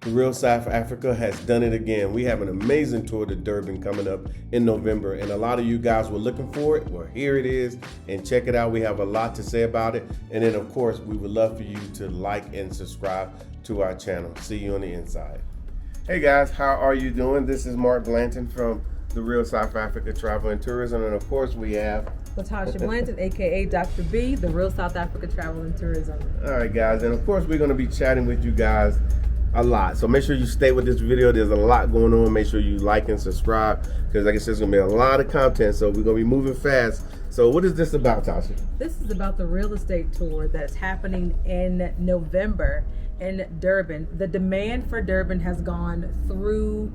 The Real South Africa has done it again. We have an amazing tour to Durban coming up in November, and a lot of you guys were looking for it. Well, here it is, and check it out. We have a lot to say about it. And then, of course, we would love for you to like and subscribe to our channel. See you on the inside. Hey guys, how are you doing? This is Mark Blanton from the Real South Africa Travel and Tourism, and of course we have Latasha Blanton, aka Dr. B, the Real South Africa Travel and Tourism. All right, guys, and of course we're going to be chatting with you guys a lot. So make sure you stay with this video. There's a lot going on. Make sure you like and subscribe because, like I said, there's going to be a lot of content. So we're going to be moving fast. So what is this about, Tasha? This is about the real estate tour that's happening in November in Durban. The demand for Durban has gone through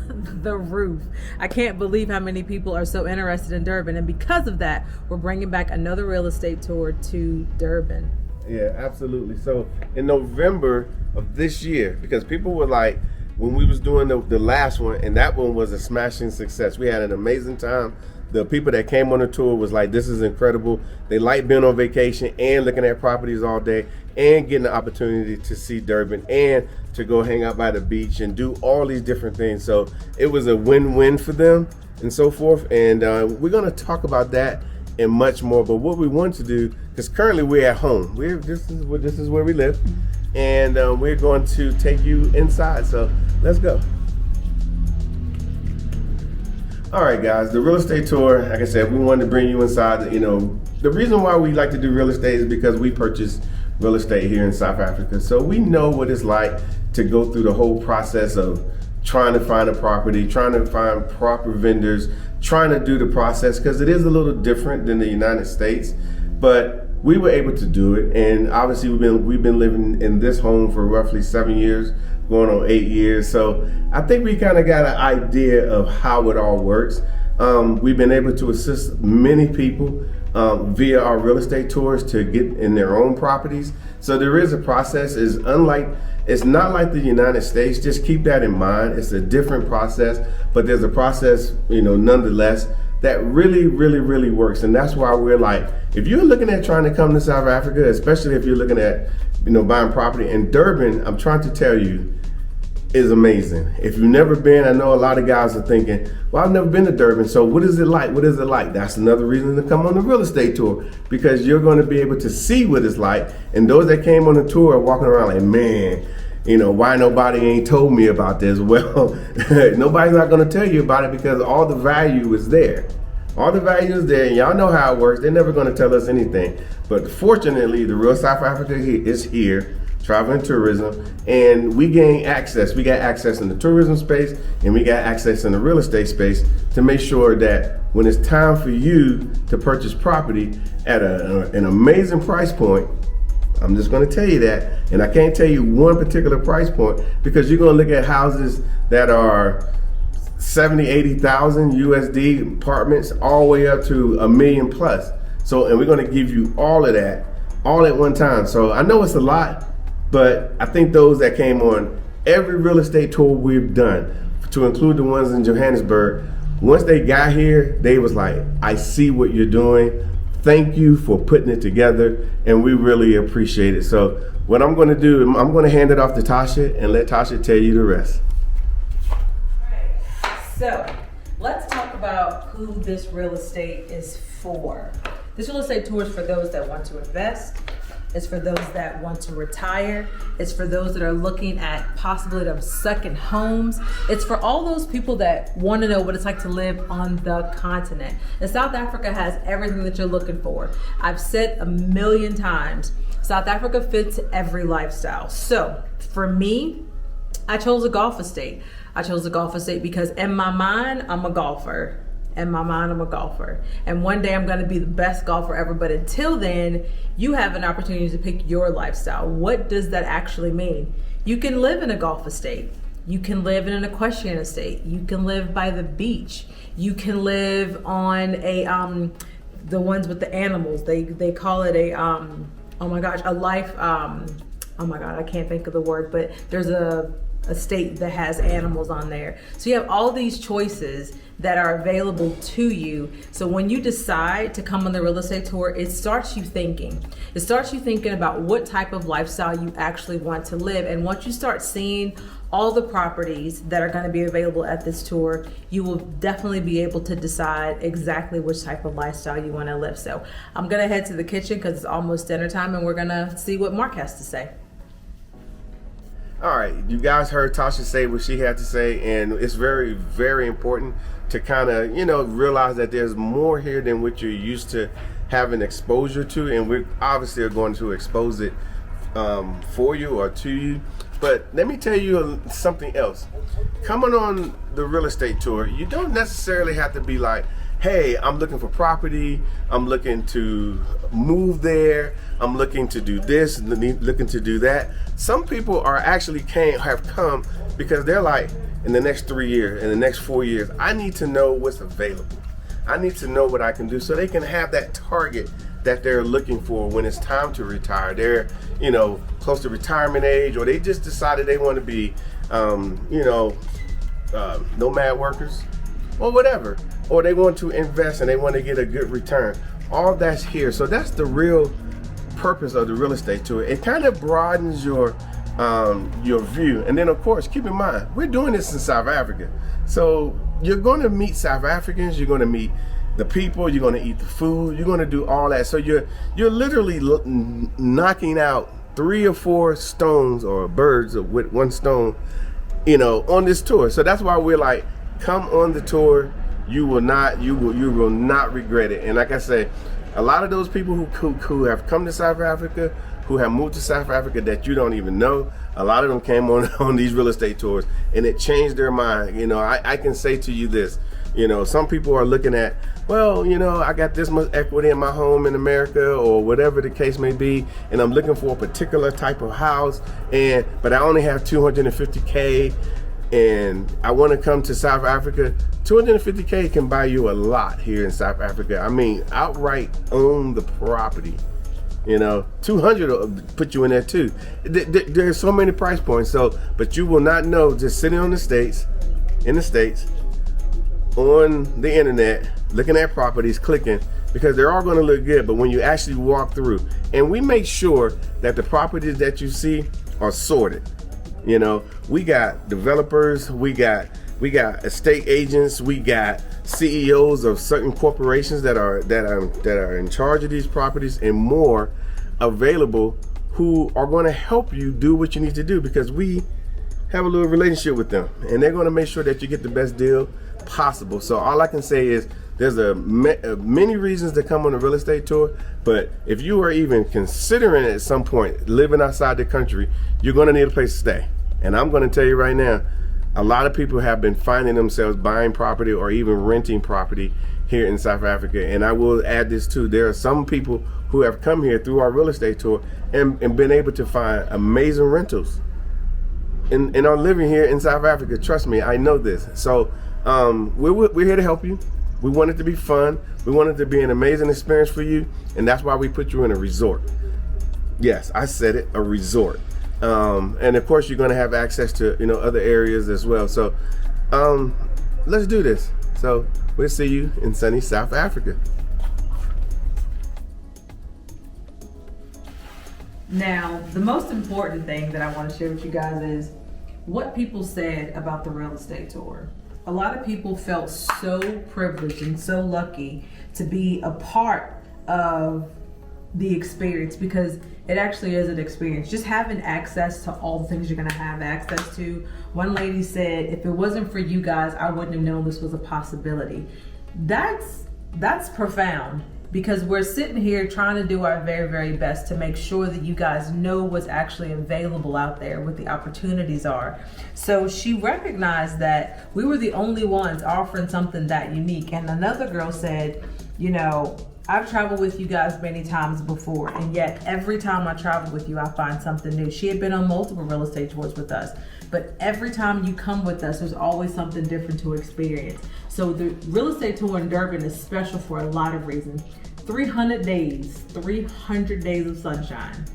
the roof. I can't believe how many people are so interested in Durban, and because of that, we're bringing back another real estate tour to Durban. Yeah, absolutely. So in November of this year, because people were like, when we was doing the last one, and that one was a smashing success. We had an amazing time. The people that came on the tour was like, this is incredible. They like being on vacation and looking at properties all day and getting the opportunity to see Durban and to go hang out by the beach and do all these different things. So it was a win-win for them and so forth. And we're going to talk about that and much more. But what we want to do, because currently we're at home. This is where we live. And we're going to take you inside. So let's go. All right, guys, the real estate tour, like I said, we wanted to bring you inside. You know, the reason why we like to do real estate is because we purchase real estate here in South Africa. So we know what it's like to go through the whole process of trying to find a property, trying to find proper vendors, trying to do the process, because it is a little different than the United States. But we were able to do it, and obviously we've been living in this home for roughly 7 years, going on 8 years. So I think we kind of got an idea of how it all works. We've been able to assist many people via our real estate tours to get in their own properties. So there is a process. It's not like the United States. Just keep that in mind. It's a different process, but there's a process, nonetheless, that really, really, really works. And that's why we're like, if you're looking at trying to come to South Africa, especially if you're looking at, buying property in Durban, I'm trying to tell you, is amazing. If you've never been, I know a lot of guys are thinking, well, I've never been to Durban, so what is it like? What is it like? That's another reason to come on the real estate tour, because you're going to be able to see what it's like. And those that came on the tour are walking around like, man, why nobody ain't told me about this? Well, nobody's not going to tell you about it because all the value is there. All the value is there, and y'all know how it works. They're never going to tell us anything. But fortunately, the Real South Africa is here, travel and tourism, and we gain access. We got access in the tourism space, and we got access in the real estate space to make sure that when it's time for you to purchase property at an amazing price point, I'm just going to tell you that, and I can't tell you one particular price point because you're going to look at houses that are 70, 80,000 USD apartments all the way up to $1 million plus. So, and we're going to give you all of that all at one time. So I know it's a lot, but I think those that came on every real estate tour we've done, to include the ones in Johannesburg, once they got here, they was like, I see what you're doing. Thank you for putting it together, and we really appreciate it. So what I'm going to do, I'm going to hand it off to Tasha and let Tasha tell you the rest. All right. So let's talk about who this real estate is for. This real estate tour is for those that want to invest. It's for those that want to retire. It's for those that are looking at possibility of second homes. It's for all those people that want to know what it's like to live on the continent. And South Africa has everything that you're looking for. I've said a million times, South Africa fits every lifestyle. So for me, I chose a Gulf estate. I chose a Gulf estate because in my mind, I'm a golfer. In my mind, I'm a golfer. And one day I'm going to be the best golfer ever. But until then, you have an opportunity to pick your lifestyle. What does that actually mean? You can live in a Gulf estate. You can live in an equestrian estate. You can live by the beach. You can live on the ones with the animals. They call it a, oh my gosh, a life, oh my God, I can't think of the word, but there's a state that has animals on there. So you have all these choices that are available to you. So when you decide to come on the real estate tour, it starts you thinking. It starts you thinking about what type of lifestyle you actually want to live. And once you start seeing all the properties that are going to be available at this tour, you will definitely be able to decide exactly which type of lifestyle you want to live. So I'm going to head to the kitchen because it's almost dinner time, and we're going to see what Mark has to say. All right, you guys heard Tasha say what she had to say, and it's very, very important to kind of, realize that there's more here than what you're used to having exposure to, and we obviously are going to expose it for you or to you. But let me tell you something else. Coming on the real estate tour, you don't necessarily have to be like, hey, I'm looking for property, I'm looking to move there, I'm looking to do this, looking to do that. Some people are actually have come because they're like, in the next 3 years, in the next 4 years, I need to know what's available. I need to know what I can do so they can have that target that they're looking for when it's time to retire. They're, close to retirement age, or they just decided they want to be, nomad workers or whatever, or they want to invest and they want to get a good return. All that's here. So that's the real purpose of the real estate tour. It kind of broadens your view. And then of course, keep in mind, we're doing this in South Africa. So you're going to meet South Africans, you're going to meet the people, you're going to eat the food, you're going to do all that. So you're literally knocking out 3 or 4 stones or birds with one stone, on this tour. So that's why we're like, come on the tour. You will not regret it. And like I say, a lot of those people who have come to South Africa, who have moved to South Africa that you don't even know, a lot of them came on these real estate tours, and it changed their mind. I can say to you this, some people are looking at, well, I got this much equity in my home in America or whatever the case may be, and I'm looking for a particular type of house, but I only have $250K, and I want to come to South Africa. $250K can buy you a lot here in South Africa. I mean, outright own the property. 200 will put you in there too. There's so many price points. But you will not know just sitting in the States, on the internet, looking at properties, clicking, because they're all going to look good. But when you actually walk through, and we make sure that the properties that you see are sorted. We got developers, we got estate agents, we got CEOs of certain corporations that are in charge of these properties and more available, who are going to help you do what you need to do, because we have a little relationship with them, and they're going to make sure that you get the best deal possible. So all I can say is there's many reasons to come on a real estate tour, but if you are even considering at some point living outside the country, you're going to need a place to stay. And I'm going to tell you right now, a lot of people have been finding themselves buying property or even renting property here in South Africa. And I will add this too. There are some people who have come here through our real estate tour and been able to find amazing rentals and are living here in South Africa. Trust me, I know this. So we're here to help you. We want it to be fun. We want it to be an amazing experience for you. And that's why we put you in a resort. Yes, I said it, a resort. And of course, you're going to have access to other areas as well. So let's do this. So we'll see you in sunny South Africa. Now, the most important thing that I want to share with you guys is what people said about the real estate tour. A lot of people felt so privileged and so lucky to be a part of the experience, because it actually is an experience. Just having access to all the things you're going to have access to. One lady said, if it wasn't for you guys, I wouldn't have known this was a possibility. That's profound, because we're sitting here trying to do our very, very best to make sure that you guys know what's actually available out there, what the opportunities are. So she recognized that we were the only ones offering something that unique. And another girl said, I've traveled with you guys many times before, and yet every time I travel with you, I find something new. She had been on multiple real estate tours with us, but every time you come with us, there's always something different to experience. So the real estate tour in Durban is special for a lot of reasons. 300 days of sunshine.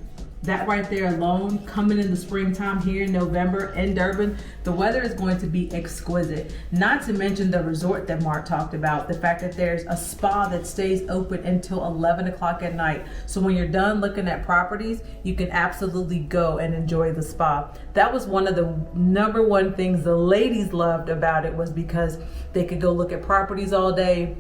That right there alone, coming in the springtime here in November in Durban, the weather is going to be exquisite. Not to mention the resort that Mark talked about, the fact that there's a spa that stays open until 11 o'clock at night. So when you're done looking at properties, you can absolutely go and enjoy the spa. That was one of the number one things the ladies loved about it, was because they could go look at properties all day,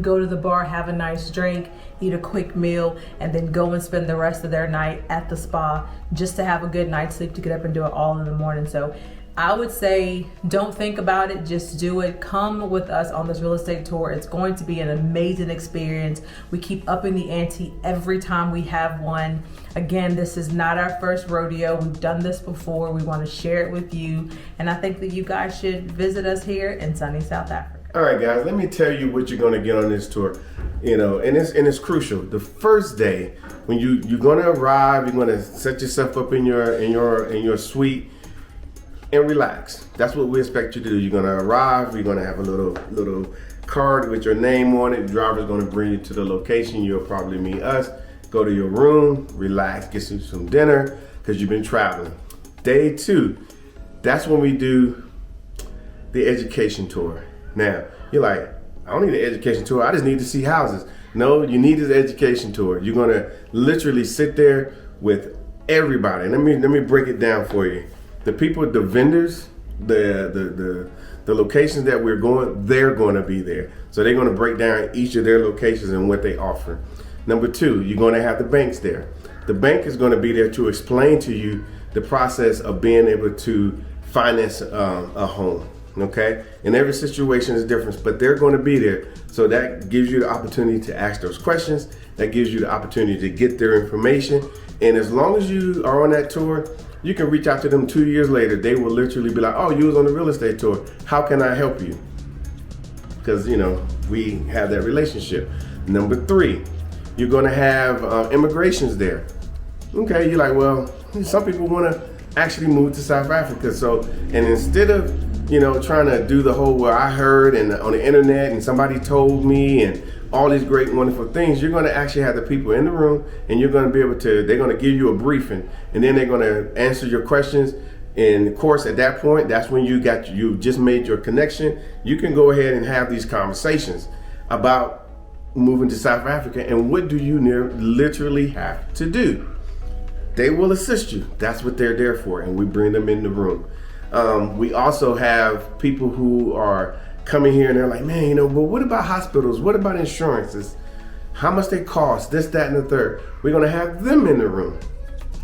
go to the bar, have a nice drink, eat a quick meal, and then go and spend the rest of their night at the spa just to have a good night's sleep to get up and do it all in the morning. So I would say don't think about it, just do it. Come with us on this real estate tour. It's going to be an amazing experience. We keep upping the ante every time we have one. Again, this is not our first rodeo. We've done this before. We want to share it with you. And I think that you guys should visit us here in sunny South Africa. All right, guys, let me tell you what you're going to get on this tour. And it's crucial. The first day, when you're going to arrive, you're going to set yourself up in your suite and relax. That's what we expect you to do. You're going to arrive. You're going to have a little card with your name on it. The driver's going to bring you to the location. You'll probably meet us. Go to your room, relax, get some dinner because you've been traveling. Day 2, that's when we do the education tour. Now, you're like, I don't need an education tour. I just need to see houses. No, you need an education tour. You're going to literally sit there with everybody. Let me break it down for you. The people, the vendors, the locations that we're going, they're going to be there. So they're going to break down each of their locations and what they offer. Number 2, you're going to have the banks there. The bank is going to be there to explain to you the process of being able to finance a home. Okay, and every situation is different, but they're going to be there. So that gives you the opportunity to ask those questions. That gives you the opportunity to get their information. And as long as you are on that tour, you can reach out to them 2 years later. They will literally be like, oh, you was on the real estate tour. How can I help you? Because, we have that relationship. Number 3, you're going to have immigrations there. Okay, you're like, well, some people want to actually move to South Africa. So, and instead of trying to do the whole where I heard and on the internet and somebody told me and all these great, wonderful things, you're going to actually have the people in the room and you're going to be able to, they're going to give you a briefing and then they're going to answer your questions. And of course, at that point, that's when you just made your connection. You can go ahead and have these conversations about moving to South Africa and what do you literally have to do. They will assist you. That's what they're there for. And we bring them in the room. We also have people who are coming here and they're like, man, but what about hospitals? What about insurances? How much they cost? This, that, and the third. We're going to have them in the room.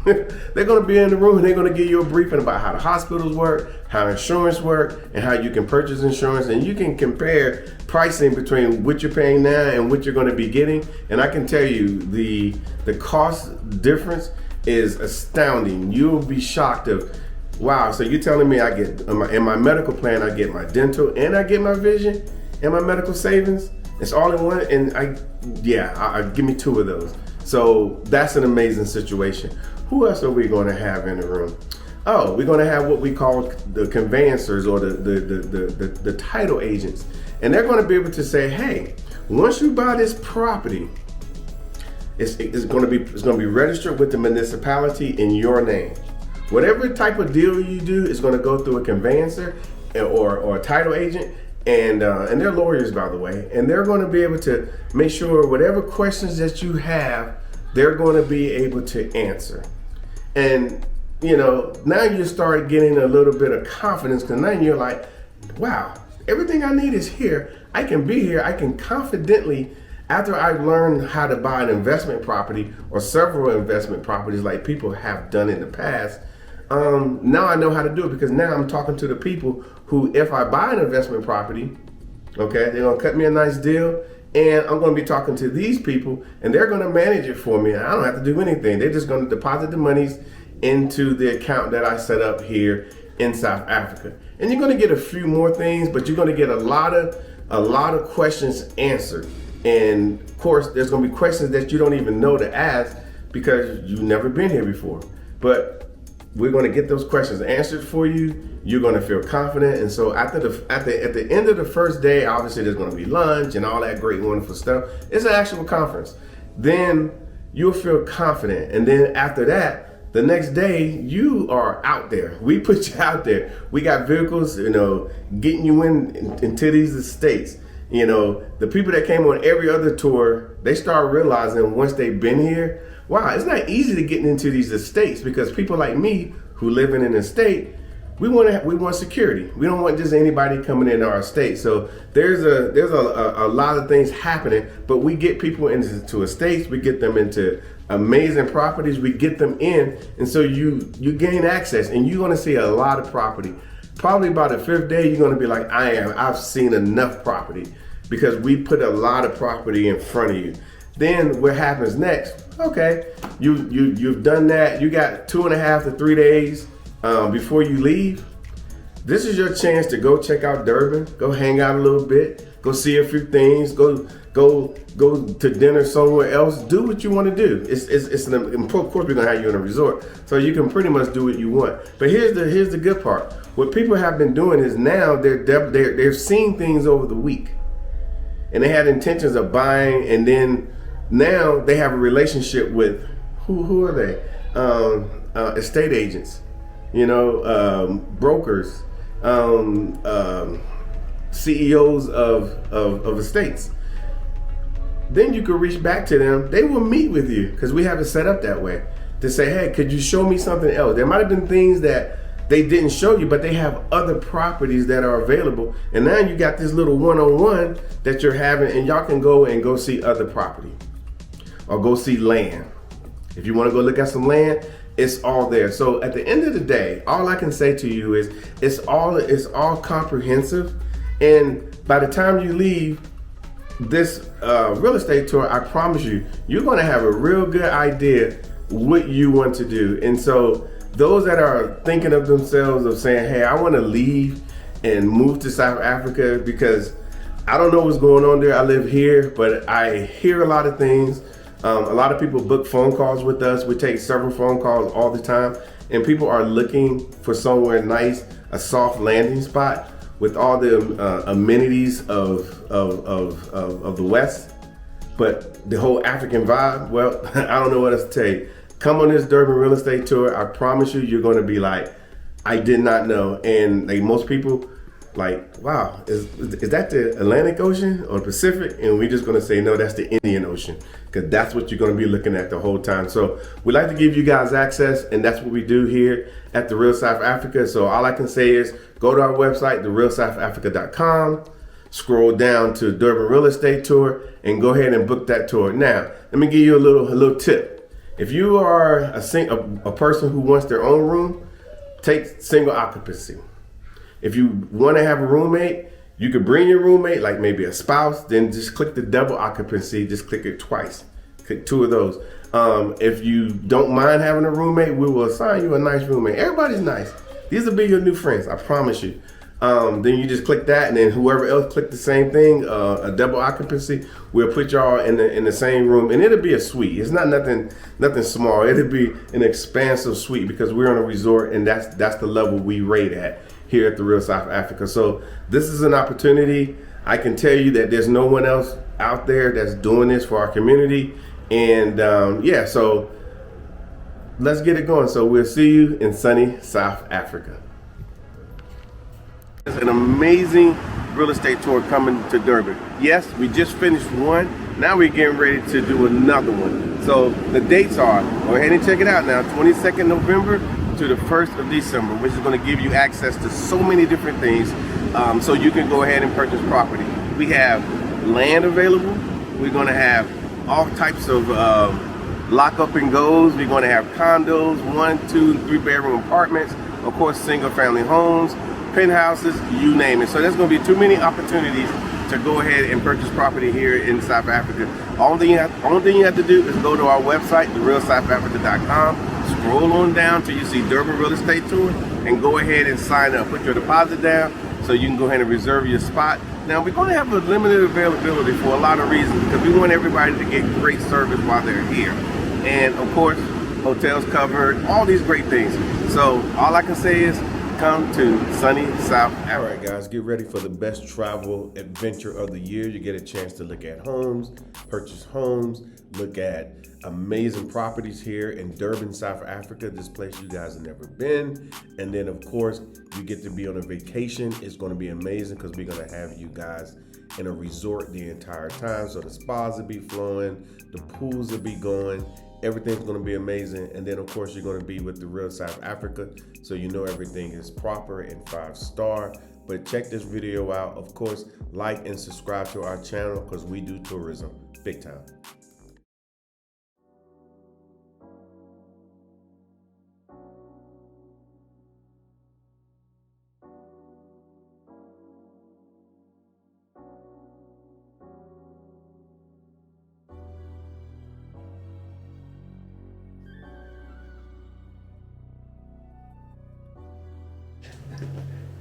They're going to be in the room and they're going to give you a briefing about how the hospitals work, how insurance work, and how you can purchase insurance. And you can compare pricing between what you're paying now and what you're going to be getting. And I can tell you the cost difference is astounding. You'll be shocked of, wow, so you're telling me I get, in my medical plan, I get my dental and I get my vision and my medical savings? It's all in one, and I give me 2 of those. So that's an amazing situation. Who else are we going to have in the room? Oh, we're going to have what we call the conveyancers or the title agents. And they're going to be able to say, hey, once you buy this property, it's going to be registered with the municipality in your name. Whatever type of deal you do is going to go through a conveyancer or a title agent, and they're lawyers, by the way, and they're going to be able to make sure whatever questions that you have, they're going to be able to answer. And now you start getting a little bit of confidence because now you're like, wow, everything I need is here. I can be here. I can confidently, after I've learned how to buy an investment property or several investment properties like people have done in the past, now I know how to do it because now I'm talking to the people who, if I buy an investment property, okay, they're going to cut me a nice deal and I'm going to be talking to these people and they're going to manage it for me. And I don't have to do anything. They're just going to deposit the monies into the account that I set up here in South Africa. And you're going to get a few more things, but you're going to get a lot of questions answered. And of course, there's going to be questions that you don't even know to ask because you've never been here before. But we're going to get those questions answered for you. You're going to feel confident. And so at the end of the first day, obviously there's going to be lunch and all that great, wonderful stuff. It's an actual conference. Then you'll feel confident. And then after that, the next day, you are out there. We put you out there. We got vehicles, getting you into these estates. The people that came on every other tour, they start realizing once they've been here, wow, it's not easy to get into these estates, because people like me who live in an estate, we want security. We don't want just anybody coming into our estate. So there's a lot of things happening, but we get people into estates, we get them into amazing properties, we get them in, and so you gain access, and you're gonna see a lot of property. Probably by the 5th day, you're gonna be like, I've seen enough property, because we put a lot of property in front of you. Then what happens next? Okay, you've done that. You got 2.5 to 3 days before you leave. This is your chance to go check out Durban, go hang out a little bit, go see a few things, go to dinner somewhere else, do what you want to do. Of course we're gonna have you in a resort, so you can pretty much do what you want. But here's the good part. What people have been doing is now they're seeing things over the week, and they had intentions of buying, and then now they have a relationship with who are they? Estate agents, brokers, CEOs of estates. Then you could reach back to them. They will meet with you, because we have it set up that way, to say, hey, could you show me something else? There might have been things that they didn't show you, but they have other properties that are available. And now you got this little one-on-one that you're having, and y'all can go see other property, or go see land. If you want to go look at some land, it's all there. So at the end of the day, all I can say to you is it's all comprehensive. And by the time you leave this real estate tour, I promise you, you're going to have a real good idea what you want to do. And so those that are thinking of themselves of saying, hey, I want to leave and move to South Africa because I don't know what's going on there. I live here, but I hear a lot of things. A lot of people book phone calls with us. We take several phone calls all the time, and people are looking for somewhere nice, a soft landing spot with all the amenities of the West, but the whole African vibe. Well, I don't know what else to tell you. Come on this Durban real estate tour. I promise you, you're going to be like, I did not know. And like most people, like, wow, is that the Atlantic Ocean or Pacific? And we're just going to say, no, that's the Indian Ocean, because that's what you're going to be looking at the whole time. So we like to give you guys access, and that's what we do here at The Real South Africa. So all I can say is go to our website, therealsouthafrica.com, scroll down to Durban Real Estate Tour, and go ahead and book that tour. Now, let me give you a little tip. If you are a person who wants their own room, take single occupancy. If you want to have a roommate, you could bring your roommate, like maybe a spouse, then just click the double occupancy, just click it twice. Click 2 of those. If you don't mind having a roommate, we will assign you a nice roommate. Everybody's nice. These will be your new friends, I promise you. Then you just click that, and then whoever else click the same thing, a double occupancy, we'll put y'all in the same room, and it'll be a suite. It's not nothing small. It'll be an expansive suite, because we're on a resort, and that's the level we rate at here at The Real South Africa. So this is an opportunity. I can tell you that there's no one else out there that's doing this for our community. And yeah, so let's get it going. So we'll see you in sunny South Africa. It's an amazing real estate tour coming to Durban. Yes, we just finished one. Now we're getting ready to do another one. So the dates are, go ahead and check it out now, 22nd November to the 1st of December, which is going to give you access to so many different things, so you can go ahead and purchase property. We have land available. We're going to have all types of lock up and goes. We're going to have condos, 1, 2, 3 bedroom apartments, of course single family homes, penthouses, you name it. So there's going to be too many opportunities to go ahead and purchase property here in South Africa. Only thing you have to do is go to our website, therealsouthafrica.com, scroll on down till you see Durban Real Estate Tour, and go ahead and sign up. Put your deposit down so you can go ahead and reserve your spot. Now, we're going to have a limited availability for a lot of reasons, because we want everybody to get great service while they're here. And of course, hotels covered, all these great things. So all I can say is come to sunny South Africa. All right, guys, get ready for the best travel adventure of the year. You get a chance to look at homes, purchase homes, look at amazing properties here in Durban, South Africa, this place you guys have never been. And then of course, you get to be on a vacation. It's gonna be amazing because we're gonna have you guys in a resort the entire time. So the spas will be flowing, the pools will be going, everything's gonna be amazing. And then of course, you're gonna be with the real South Africa. So you know everything is proper and 5-star. But check this video out. Of course, like and subscribe to our channel because we do tourism big time.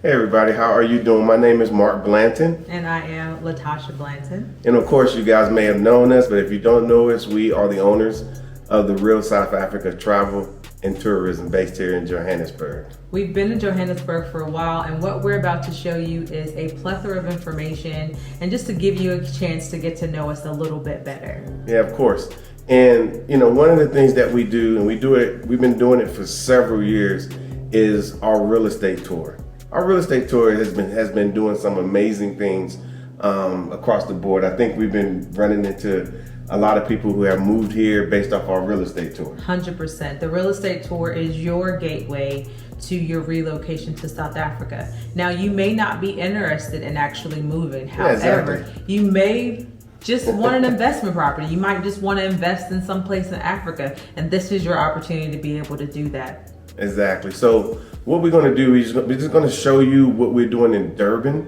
Hey everybody, how are you doing? My name is Mark Blanton. And I am Latasha Blanton. And of course, you guys may have known us, but if you don't know us, we are the owners of the Real South Africa Travel and Tourism based here in Johannesburg. We've been in Johannesburg for a while, and what we're about to show you is a plethora of information and just to give you a chance to get to know us a little bit better. Yeah, of course. And you know, one of the things that we do, and we've been doing it for several years, is our real estate tour. Our real estate tour has been doing some amazing things across the board. I think we've been running into a lot of people who have moved here based off our real estate tour. 100%. The real estate tour is your gateway to your relocation to South Africa. Now, you may not be interested in actually moving. However, exactly. You may just want an investment property. You might just want to invest in some place in Africa, and this is your opportunity to be able to do that. Exactly. So what we're going to do is we're just going to show you what we're doing in Durban,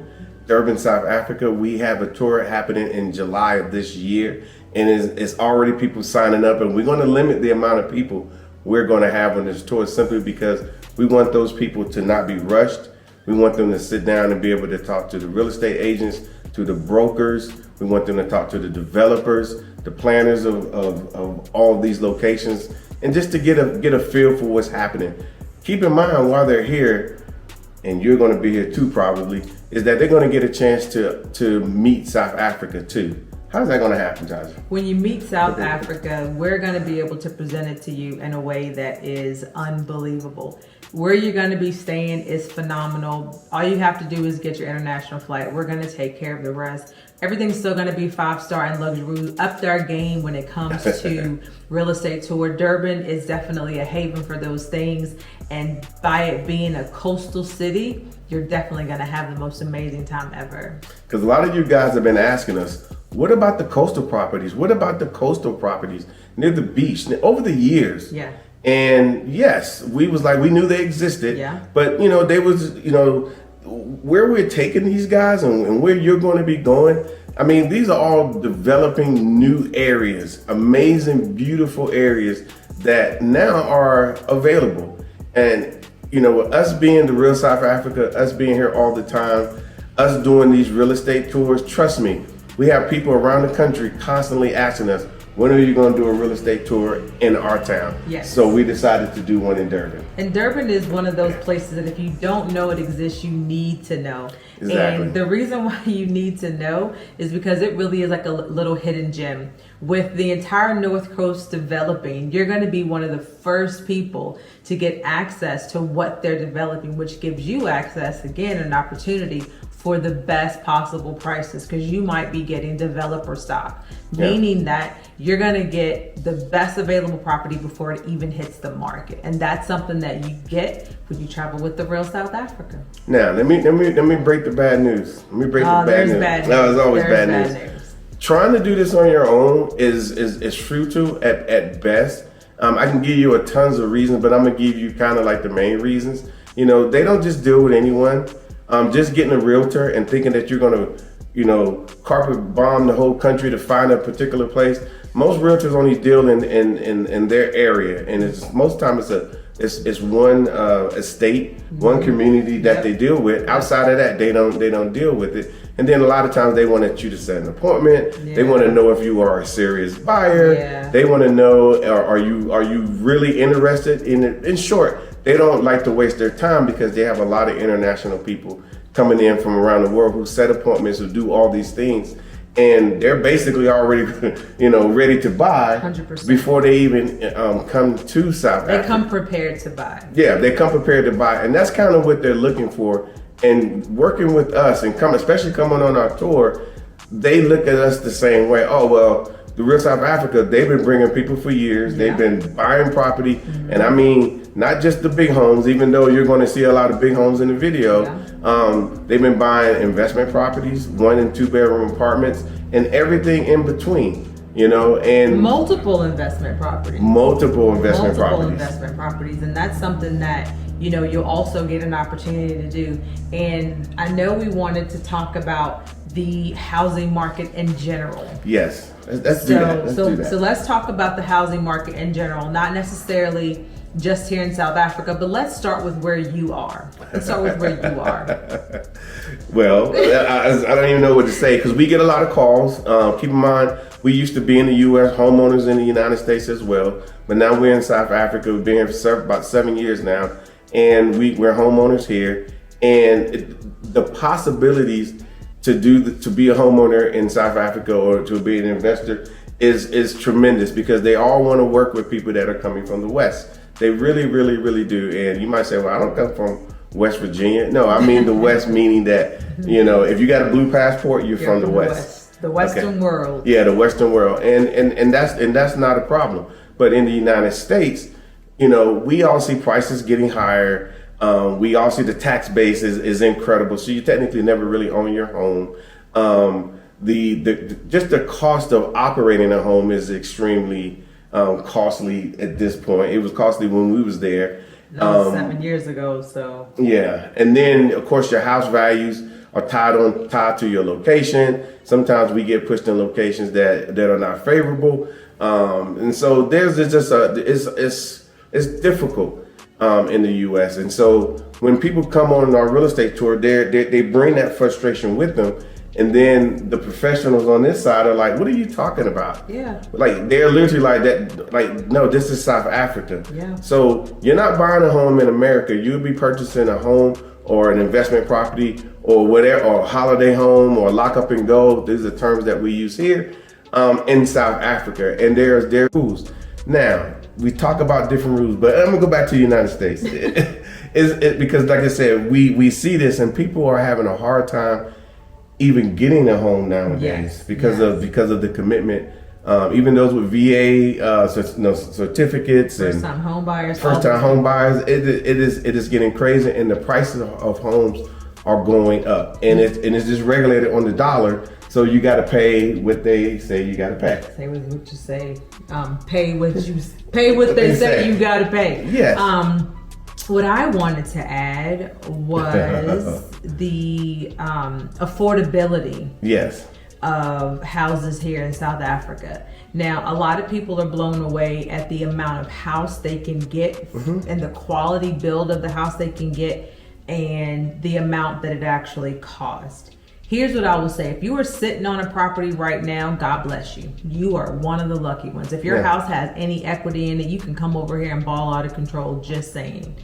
South Africa. We have a tour happening in July of this year, and it's already people signing up, and we're going to limit the amount of people we're going to have on this tour simply because we want those people to not be rushed. We want them to sit down and be able to talk to the real estate agents, to the brokers. We want them to talk to the developers, the planners of all of these locations, and just to get a feel for what's happening. Keep in mind while they're here, and you're going to be here too probably, is that they're going to get a chance to meet South Africa too. How's that going to happen, Tasha? When you meet South Africa, we're going to be able to present it to you in a way that is unbelievable. Where you're going to be staying is phenomenal. All you have to do is get your international flight. We're going to take care of the rest. Everything's still going to be 5-star and luxury. Upped our game when it comes to real estate tour. Durban is definitely a haven for those things. And by it being a coastal city, you're definitely going to have the most amazing time ever. Because a lot of you guys have been asking us, what about the coastal properties? What about the coastal properties near the beach? Over the years. Yeah. And yes, we knew they existed. Yeah. But they was, where we're taking these guys and where you're going to be going. I mean, these are all developing new areas, amazing, beautiful areas that now are available. And, with us being the real South Africa, us being here all the time, us doing these real estate tours, trust me, we have people around the country constantly asking us, when are you going to do a real estate tour in our town? Yes. So we decided to do one in Durban. And Durban is one of those places that if you don't know it exists, you need to know. Exactly. And the reason why you need to know is because it really is like a little hidden gem. With the entire North Coast developing, you're going to be one of the first people to get access to what they're developing, which gives you access, again, an opportunity for the best possible prices, because you might be getting developer stock, meaning that you're gonna get the best available property before it even hits the market. And that's something that you get when you travel with the real South Africa. Now, let me break the bad news. Let me break the bad news. No, it's always bad news. Trying to do this on your own is futile at best. I can give you a tons of reasons, but I'm gonna give you kind of like the main reasons. They don't just deal with anyone. Just getting a realtor and thinking that you're gonna, carpet bomb the whole country to find a particular place. Most realtors only deal in their area, and most time it's one estate, one community that they deal with. Outside of that, they don't deal with it. And then a lot of times they want you to set an appointment. Yeah. They want to know if you are a serious buyer. Yeah. They want to know, are you really interested in it? In short, they don't like to waste their time because they have a lot of international people coming in from around the world who set appointments, who do all these things. and they're basically already, ready to buy 100%. before they even come to South Africa. They come prepared to buy. Yeah, they come prepared to buy, and that's kind of what they're looking for. And working with us and especially coming on our tour, they look at us the same way. Oh, well, the Real South Africa, they've been bringing people for years. Yeah. They've been buying property, and I mean, not just the big homes, even though you're going to see a lot of big homes in the video. They've been buying investment properties, 1 and 2 bedroom apartments, and everything in between, and multiple investment properties. Multiple investment properties, and that's something that you'll also get an opportunity to do. And I know we wanted to talk about the housing market in general. Yes, let's do that. So let's talk about the housing market in general, not necessarily just here in South Africa, but let's start with where you are. Well, I don't even know what to say, because we get a lot of calls. Keep in mind, we used to be in the U.S., homeowners in the United States as well, but now we're in South Africa. We've been here for about 7 years now, and we're homeowners here. And the possibilities to be a homeowner in South Africa or to be an investor is tremendous, because they all want to work with people that are coming from the West. They really, really, really do. And you might say, well, I don't come from West Virginia. No, I mean the West, meaning that, if you got a blue passport, you're from the West. The Western world. Yeah, the Western world. And that's not a problem. But in the United States, we all see prices getting higher. We all see the tax base is incredible. So you technically never really own your home. Just the cost of operating a home is extremely costly at this point. It was costly when we was there. 7 years ago, so. Yeah, and then of course your house values are tied to your location. Sometimes we get pushed in locations that are not favorable, and so there's just it's difficult in the U.S. And so when people come on our real estate tour, they bring that frustration with them. And then the professionals on this side are like, what are you talking about? Yeah. Like, they're literally like that. Like, no, this is South Africa. Yeah. So you're not buying a home in America. You'll be purchasing a home or an investment property or whatever, or a holiday home or lock up and go. These are terms that we use here in South Africa. And there's rules. Now, we talk about different rules, but I'm gonna go back to the United States. Because like I said, we see this and people are having a hard time even getting a home nowadays because of the commitment. Even those with VA certificates first time home buyers, it is getting crazy, and the prices of homes are going up, and it's just regulated on the dollar. So you got to pay what they say you got to pay. Say what you say. Pay what they say you got to pay. Yes. What I wanted to add was the affordability. Yes. Of houses here in South Africa. Now, a lot of people are blown away at the amount of house they can get and the quality build of the house they can get and the amount that it actually costs. Here's what I will say. If you are sitting on a property right now, God bless you. You are one of the lucky ones. If your house has any equity in it, you can come over here and ball out of control, just saying.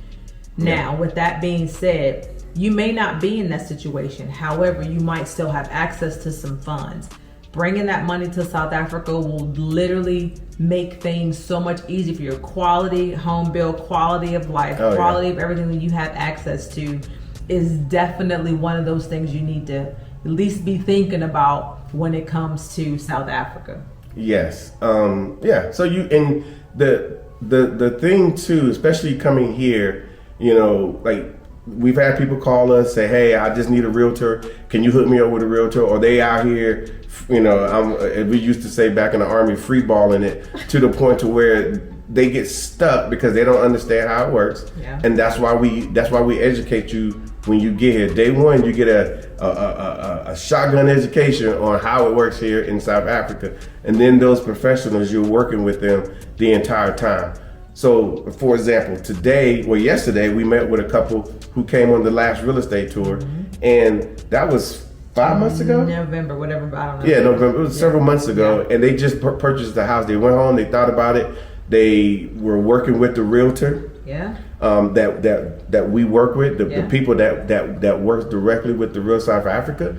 Now, with that being said, you may not be in that situation. However, you might still have access to some funds. Bringing that money to South Africa will literally make things so much easier for your quality home build, quality of life, quality of everything that you have access to is definitely one of those things you need to at least be thinking about when it comes to South Africa. Yes. So and the thing too, especially coming here, like we've had people call us, say, hey, I just need a realtor. Can you hook me up with a realtor? Or they out here, we used to say back in the Army, free balling it to the point to where they get stuck because they don't understand how it works. Yeah. And that's why we educate you when you get here. Day one, you get a shotgun education on how it works here in South Africa. And then those professionals, you're working with them the entire time. So, for example, yesterday, we met with a couple who came on the last real estate tour, and that was 5 months ago? November, whatever, I don't know. Yeah, November, it was several months ago, and they just purchased the house. They went home, they thought about it, they were working with the realtor. Yeah. That that we work with, the people that works directly with the real South Africa,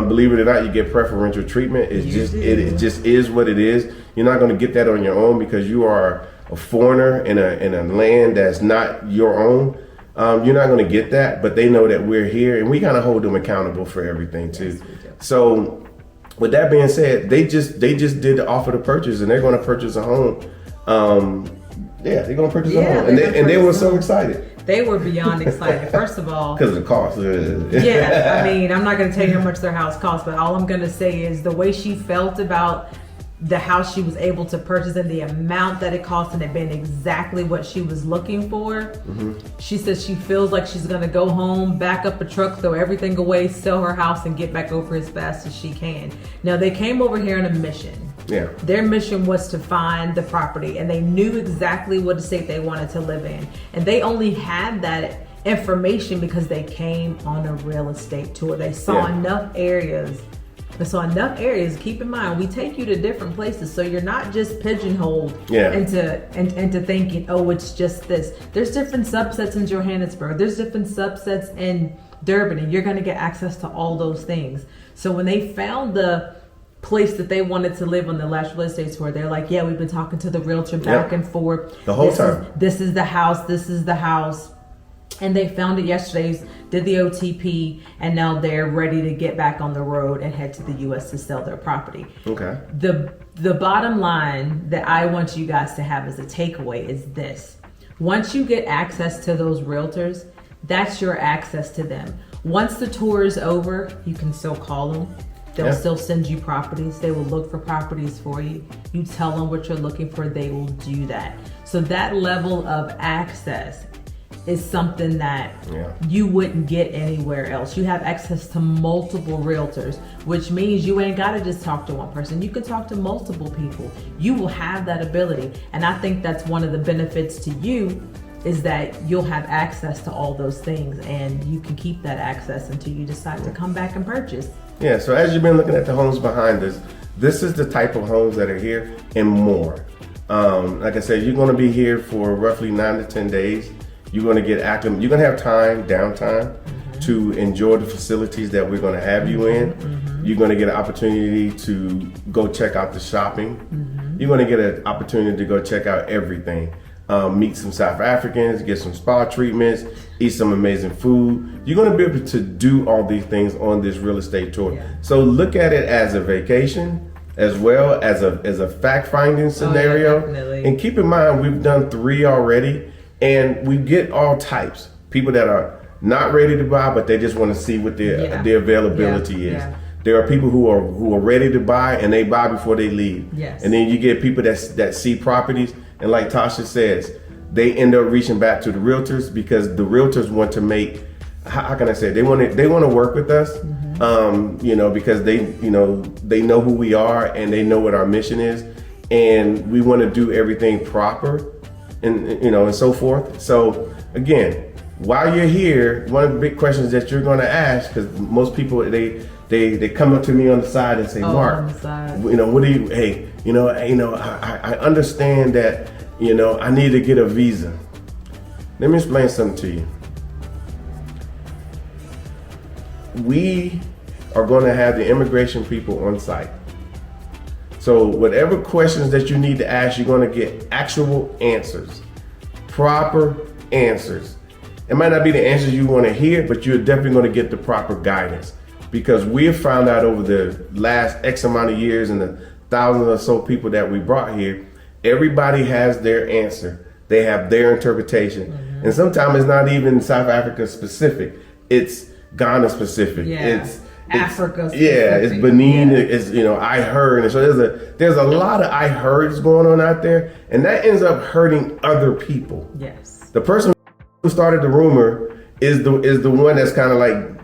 believe it or not, you get preferential treatment. It's it just is what it is. You're not going to get that on your own because you are a foreigner in a land that's not your own. You're not going to get that, but they know that we're here, and we kind of hold them accountable for everything too. Yes, so, with that being said, they just did the offer to purchase, and they're going to purchase a home. They're going to purchase a home, and they were so excited. They were beyond excited. First of all, because of the cost. Yeah, I mean, I'm not going to tell you how much their house cost, but all I'm going to say is the way she felt about the house she was able to purchase and the amount that it cost, and it being exactly what she was looking for. She says she feels like she's gonna go home, back up a truck, throw everything away, sell her house, and get back over as fast as she can. Now, they came over here on a mission. Their mission was to find the property, and they knew exactly what estate they wanted to live in, and they only had that information because they came on a real estate tour. They saw enough areas. So keep in mind, we take you to different places, so you're not just pigeonholed into thinking, oh, it's just this. There's different subsets in Johannesburg. There's different subsets in Durban, and you're going to get access to all those things. So when they found the place that they wanted to live on the last real estate tour, they're like, we've been talking to the realtor back and forth. The whole time. This is the house. This is the house. And they found it yesterday, did the OTP, and now they're ready to get back on the road and head to the U.S. to sell their property. Okay. The bottom line that I want you guys to have as a takeaway is this. Once you get access to those realtors, that's your access to them. Once the tour is over, you can still call them. They'll still send you properties. They will look for properties for you. You tell them what you're looking for, they will do that. So that level of access is something that you wouldn't get anywhere else. You have access to multiple realtors, which means you ain't got to just talk to one person. You can talk to multiple people. You will have that ability. And I think that's one of the benefits to you, is that you'll have access to all those things, and you can keep that access until you decide to come back and purchase. Yeah, so as you've been looking at the homes behind us, this is the type of homes that are here and more. Like I said, you're going to be here for roughly 9 to 10 days. You're going to get active. You're going to have downtime to enjoy the facilities that we're going to have you in. You're going to get an opportunity to go check out the shopping. You're going to get an opportunity to go check out everything. Meet some South Africans, get some spa treatments, eat some amazing food. You're going to be able to do all these things on this real estate tour. So look at it as a vacation, as well as a fact-finding scenario. And keep in mind, we've done 3 already. And we get all types. People that are not ready to buy, but they just want to see what their availability is. There are people who are ready to buy, and they buy before they leave. And then you get people that see properties, and like Tasha says, they end up reaching back to the realtors because the realtors want to make, how can I say it? They want to work with us, because they know who we are and they know what our mission is, and we want to do everything proper. And so forth. So again, while you're here, one of the big questions that you're going to ask, because most people they come up to me on the side and say, Mark, what do you? Hey, I understand that I need to get a visa. Let me explain something to you. We are going to have the immigration people on site. So whatever questions that you need to ask, you're going to get actual answers, proper answers. It might not be the answers you want to hear, but you're definitely going to get the proper guidance, because we have found out over the last X amount of years and the thousands or so people that we brought here, everybody has their answer. They have their interpretation. And sometimes it's not even South Africa specific. It's Ghana specific. It's Africa specific. It's Benin. It's I heard. And so there's a lot of I heards going on out there, and that ends up hurting other people. The person who started the rumor is the one that's kind of like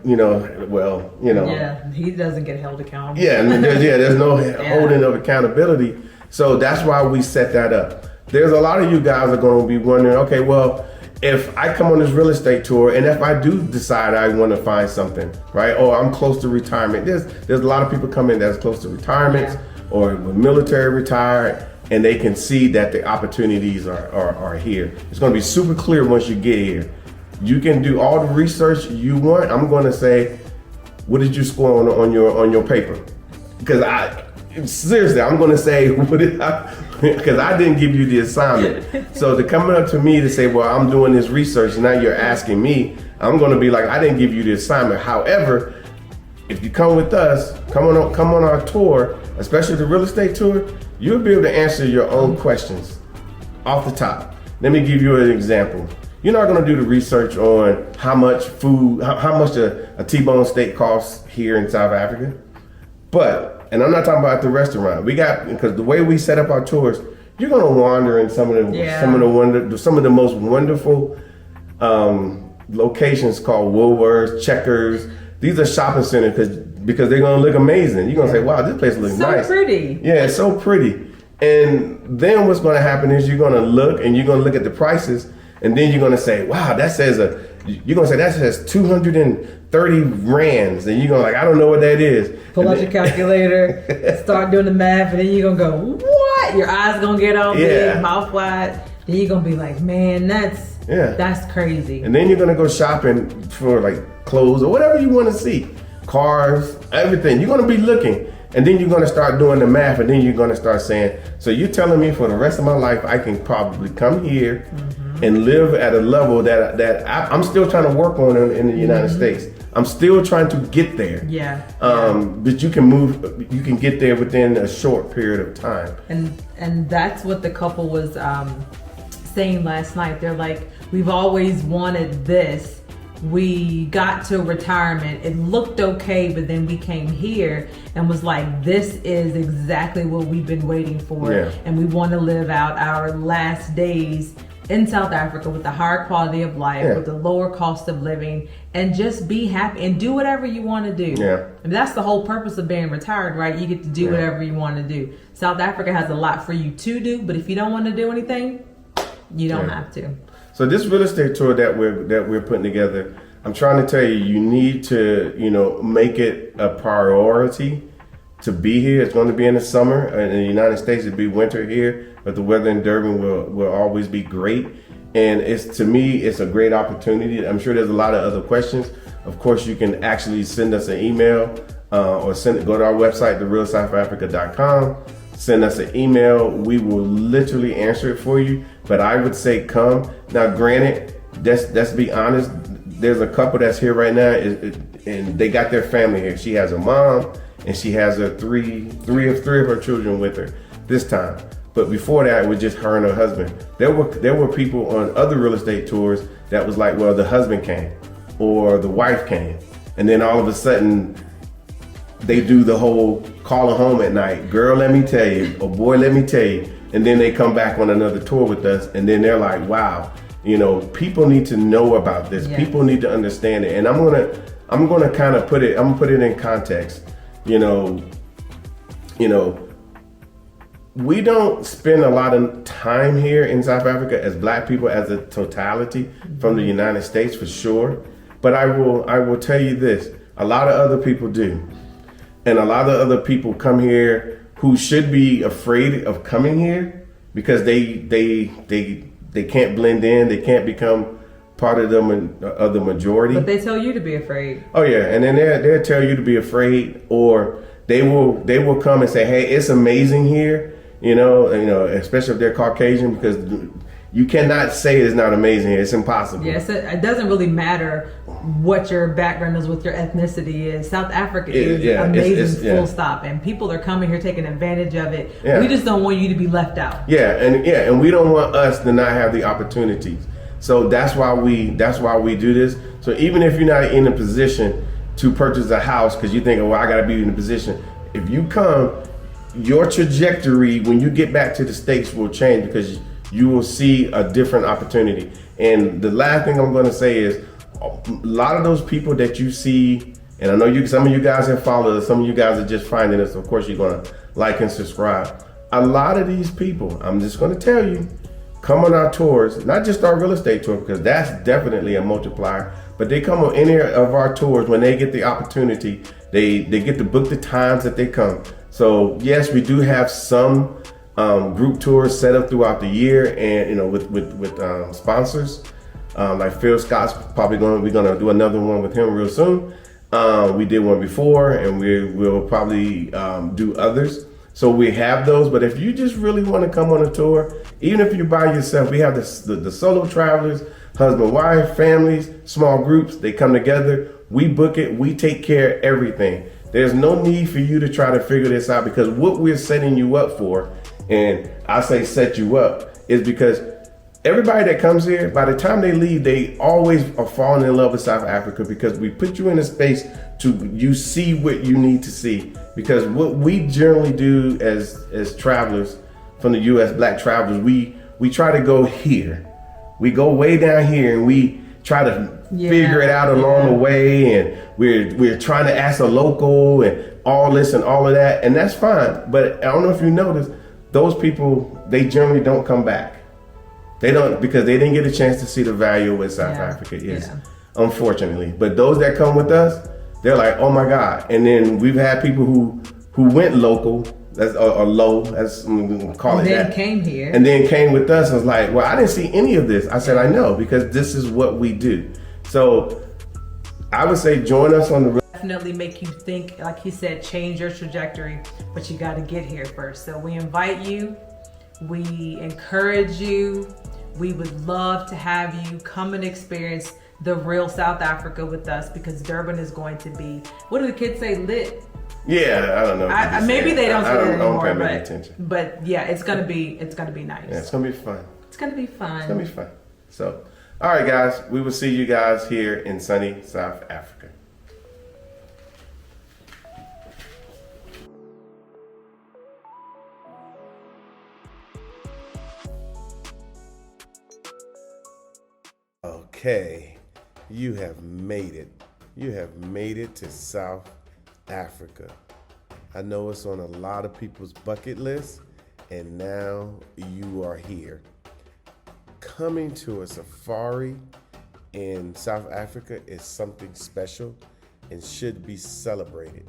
he doesn't get held accountable. There's no holding of accountability. So that's why we set that up. There's a lot of you guys are going to be wondering, okay, well, if I come on this real estate tour, and if I do decide I want to find something, right? Or I'm close to retirement. There's a lot of people coming that's close to retirement or military retired, and they can see that the opportunities are here. It's going to be super clear once you get here. You can do all the research you want. I'm going to say, what did you score on your paper? Because seriously, I'm going to say, because I didn't give you the assignment. So to come up to me to say, well, I'm doing this research, and now you're asking me, I'm going to be like, I didn't give you the assignment. However, if you come with us, come on our tour, especially the real estate tour, you'll be able to answer your own questions off the top. Let me give you an example. You're not going to do the research on how much food, how much a T-bone steak costs here in South Africa. But, and I'm not talking about the restaurant. Because the way we set up our tours, you're going to wander in some of the most wonderful locations called Woolworths, Checkers. These are shopping centers because they're going to look amazing. You're going to say, wow, this place looks nice. So pretty. Yeah, it's so pretty. And then what's going to happen is you're going to look and you're going to look at the prices, and then you're going to say, wow, that says 230 rands. And you're going to like, I don't know what that is. Pull out your calculator, start doing the math, and then you're going to go, what? Your eyes going to get all big, mouth wide. Then you're going to be like, man, that's crazy. And then you're going to go shopping for like clothes or whatever you want to see. Cars, everything. You're going to be looking. And then you're going to start doing the math, and then you're going to start saying, so you're telling me for the rest of my life, I can probably come here and live at a level that I'm still trying to work on in the United States. I'm still trying to get there. Yeah. But you can get there within a short period of time. And that's what the couple was saying last night. They're like, we've always wanted this. We got to retirement, it looked okay, but then we came here and was like, this is exactly what we've been waiting for. And we want to live out our last days in South Africa with the higher quality of life, with the lower cost of living, and just be happy and do whatever you want to do. And that's the whole purpose of being retired, right? You get to do whatever you want to do. South Africa has a lot for you to do, but if you don't want to do anything, you don't have to. So this real estate tour that we're putting together, I'm trying to tell you, you need to, make it a priority to be here. It's going to be in the summer. In the United States, it'll be winter here, but the weather in Durban will always be great. And to me, it's a great opportunity. I'm sure there's a lot of other questions. Of course, you can actually send us an email or go to our website, therealsouthafrica.com. Send us an email. We will literally answer it for you. But I would say come. Now, granted, let's be honest. There's a couple that's here right now, and they got their family here. She has a mom, and she has her three of her children with her this time. But before that, it was just her and her husband. There were people on other real estate tours that was like, well, the husband came or the wife came, and then all of a sudden they do the whole calling home at night. Girl, let me tell you, or boy, let me tell you. And then they come back on another tour with us, and then they're like, wow, people need to know about this. People need to understand it. And I'm gonna kind of put it in context. We don't spend a lot of time here in South Africa as Black people as a totality from the United States, for sure. But I will tell you this: a lot of other people do, and a lot of other people come here who should be afraid of coming here because they can't blend in, they can't become part of the majority. But they tell you to be afraid. Oh yeah, and then they'll tell you to be afraid, or they will come and say, hey, it's amazing here. Especially if they're Caucasian, because you cannot say it's not amazing here. It's impossible. Yes, it doesn't really matter what your background is, what your ethnicity is. South Africa is amazing, full stop. And people are coming here taking advantage of it. We just don't want you to be left out. And we don't want us to not have the opportunities. So that's why we do this. So even if you're not in a position to purchase a house because you think, well, I got to be in a position. If you come, your trajectory when you get back to the States will change because you will see a different opportunity. And the last thing I'm going to say is a lot of those people that you see, and I know some of you guys have followed us, some of you guys are just finding us. Of course, you're going to like and subscribe. A lot of these people, I'm just going to tell you, come on our tours, not just our real estate tour, because that's definitely a multiplier, but they come on any of our tours when they get the opportunity. They get to book the times that they come. So yes, we do have some group tours set up throughout the year, and with sponsors. Like Phil Scott's probably we're gonna do another one with him real soon. We did one before, and we'll probably do others. So we have those, but if you just really want to come on a tour, even if you're by yourself, we have the solo travelers, husband, wife, families, small groups. They come together, we book it, we take care of everything. There's no need for you to try to figure this out, because what we're setting you up for, and I say set you up, is because everybody that comes here, by the time they leave, they always are falling in love with South Africa, because we put you in a space to you see what you need to see. Because what we generally do as travelers from the U.S., black travelers, we try to go here. We go way down here, and we try to figure it out along the way, and we're trying to ask a local and all this and all of that, and that's fine. But I don't know if you noticed, those people, they generally don't come back. They don't, because they didn't get a chance to see the value of what South Africa is, unfortunately. But those that come with us, they're like, oh my God. And then we've had people who went local, that's or low, as I'm gonna call it that. And then came here. And then came with us and was like, well, I didn't see any of this. I said, I know, because this is what we do. So I would say join us on the definitely make you think, like he said, change your trajectory, but you got to get here first. So we invite you, we encourage you, we would love to have you come and experience the real South Africa with us, because Durban is going to be, what do the kids say, lit? Yeah, I don't know. Maybe they don't say that anymore, attention. But yeah, it's gonna be nice. Yeah, it's gonna be fun. It's gonna be fun. It's gonna be fun. So, all right, guys, we will see you guys here in sunny South Africa. Okay, you have made it. You have made it to South Africa. I know it's on a lot of people's bucket list, and now you are here. Coming to a safari in South Africa is something special and should be celebrated,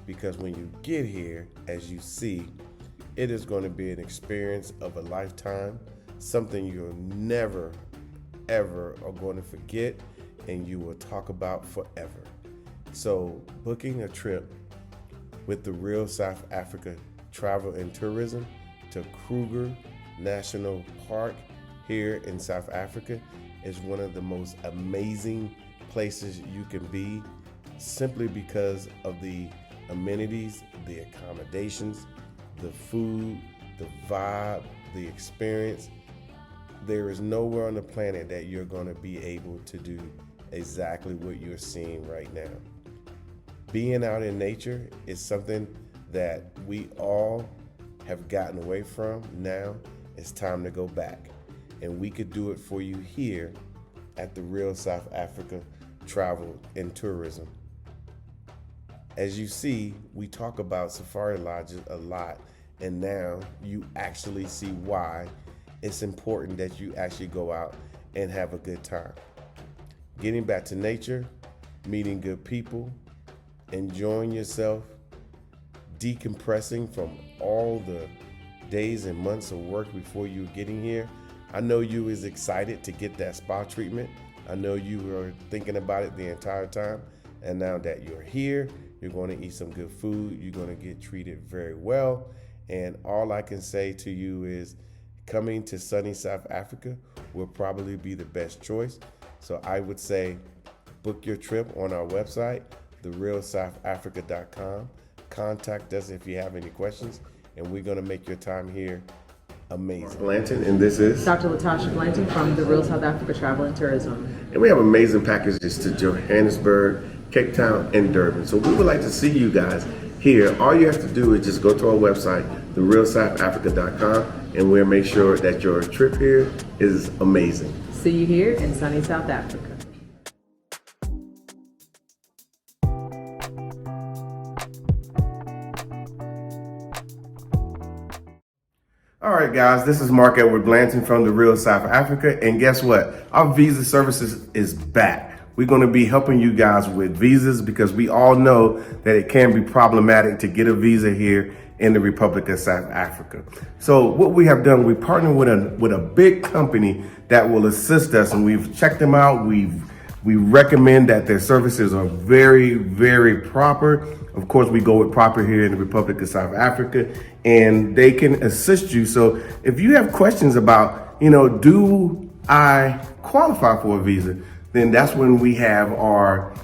because when you get here, as you see, it is going to be an experience of a lifetime, something you'll never, ever are going to forget, and you will talk about forever. So booking a trip with the Real South Africa Travel and Tourism to Kruger National Park here in South Africa is one of the most amazing places you can be, simply because of the amenities, the accommodations, the food, the vibe, the experience. There is nowhere on the planet that you're going to be able to do exactly what you're seeing right now. Being out in nature is something that we all have gotten away from. Now it's time to go back, and we could do it for you here at the Real South Africa Travel and Tourism. As you see, we talk about safari lodges a lot, and now you actually see why it's important that you actually go out and have a good time. Getting back to nature, meeting good people, enjoying yourself, decompressing from all the days and months of work before you were getting here. I know you was excited to get that spa treatment. I know you were thinking about it the entire time. And now that you're here, you're going to eat some good food. You're going to get treated very well. And all I can say to you is coming to sunny South Africa will probably be the best choice. So I would say book your trip on our website, therealsouthafrica.com. Contact us if you have any questions, and we're going to make your time here amazing. Blanton, and this is Dr. Latasha Blanton from the Real South Africa Travel and Tourism. And we have amazing packages to Johannesburg, Cape Town, and Durban. So we would like to see you guys here. All you have to do is just go to our website, therealsouthafrica.com, and we'll make sure that your trip here is amazing. See you here in sunny South Africa. All right, guys, this is Mark Edward Blanton from the Real South Africa, and guess what? Our visa services is back. we're going to be helping you guys with visas, because we all know that it can be problematic to get a visa here in the Republic of South Africa. So what we have done, we partnered with a big company that will assist us, and we've checked them out. We recommend that their services are very, very proper. Of course, we go with proper here in the Republic of South Africa, and they can assist you. So if you have questions about, do I qualify for a visa, then that's when we have our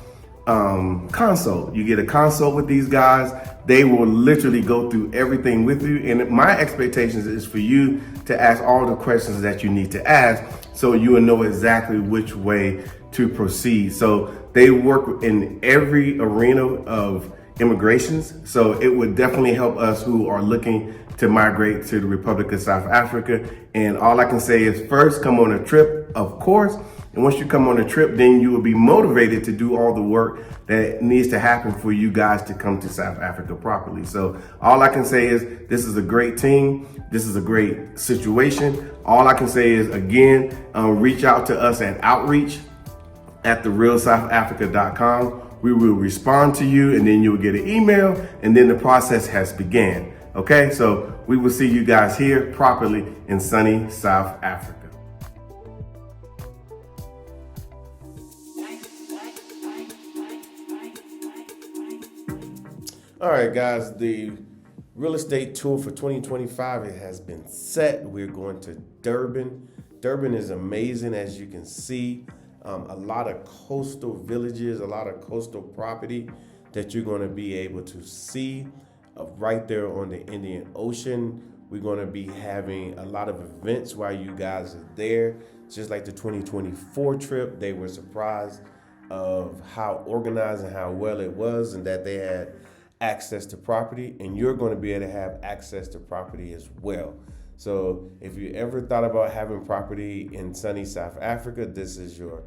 consult. You get a consult with these guys. They will literally go through everything with you. And my expectations is for you to ask all the questions that you need to ask, so you will know exactly which way to proceed. So they work in every arena of immigrations. So it would definitely help us who are looking to migrate to the Republic of South Africa. And all I can say is, first, come on a trip, of course. And once you come on a trip, then you will be motivated to do all the work that needs to happen for you guys to come to South Africa properly. So all I can say is, this is a great team. This is a great situation. All I can say is, again, reach out to us at outreach@therealsouthafrica.com. We will respond to you, and then you'll get an email, and then the process has began. Okay, so we will see you guys here properly in sunny South Africa. All right, guys, the real estate tour for 2025, it has been set. We're going to Durban. Durban is amazing, as you can see. A lot of coastal villages, a lot of coastal property that you're going to be able to see right there on the Indian Ocean. We're going to be having a lot of events while you guys are there. Just like the 2024 trip, they were surprised of how organized and how well it was, and that they had access to property, and you're going to be able to have access to property as well. So if you ever thought about having property in sunny South Africa, this is your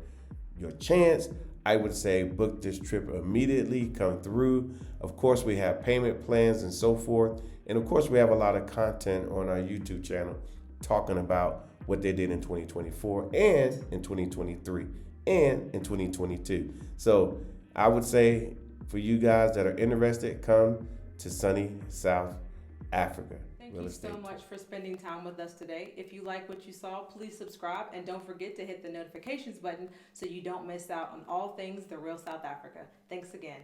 chance. I would say book this trip immediately, come through. Of course, we have payment plans and so forth. And of course, we have a lot of content on our YouTube channel talking about what they did in 2024 and in 2023 and in 2022. So I would say, for you guys that are interested, come to sunny South Africa. Thank you so much for spending time with us today. If you like what you saw, please subscribe, and don't forget to hit the notifications button so you don't miss out on all things The Real South Africa. Thanks again.